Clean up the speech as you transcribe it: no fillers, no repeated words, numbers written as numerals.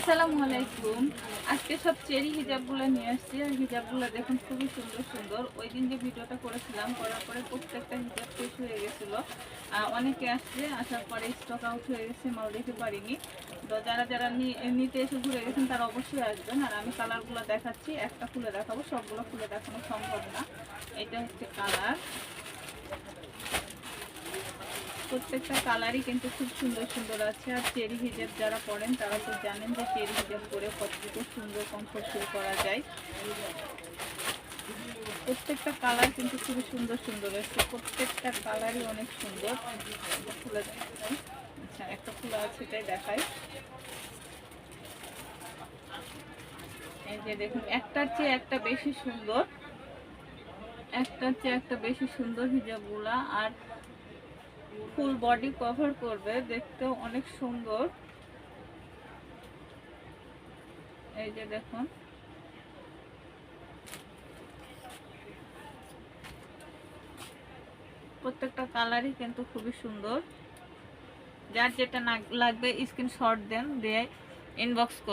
আসসালামু আলাইকুম। আজকে সব চেরি হিজাবগুলো নিয়ে আসছি। আর হিজাবগুলো দেখুন খুবই সুন্দর সুন্দর। ওই দিন যে ভিডিওটা করেছিলাম, করার পরে প্রত্যেকটা হিজাব শেষ হয়ে গেছিলো। অনেকে আসছে, আসার পরে স্টক আউট হয়ে গেছে, মাল দেখতে পারিনি। তো যারা যারা নিতে এসে ঘুরে গেছেন তারা অবশ্যই আসবেন। আর আমি কালারগুলো দেখাচ্ছি, একটা খুলে দেখাবো, সবগুলো খুলে দেখানো সম্ভব না। এটা হচ্ছে কালার। প্রত্যেকটা কালারই কিন্তু খুব সুন্দর সুন্দর আছে। আর চেরি হিজাব যারা পরেন তারা তো জানেন যে চেরি হিজাব পরে কতটুকু সুন্দর কমফোর্ট ফিল করা যায়। প্রত্যেকটা কালার কিন্তু খুবই সুন্দর সুন্দর আছে, প্রত্যেকটা কালারই অনেক সুন্দর। খুলে দেখাই, আচ্ছা একটা খোলা আছে, এটাই দেখাই। এই যে দেখুন, একটার চেয়ে একটা বেশি সুন্দর, একটার চেয়ে একটা বেশি সুন্দর হিজাবগুলা। আর ফুল বডি কভার করবে, দেখতেও অনেক সুন্দর। এই যে দেখুন, প্রত্যেকটা কালারই কিন্তু খুবই সুন্দর। যার যেটা লাগবে স্ক্রিনশট দেন, দিয়ে ইনবক্স করুন।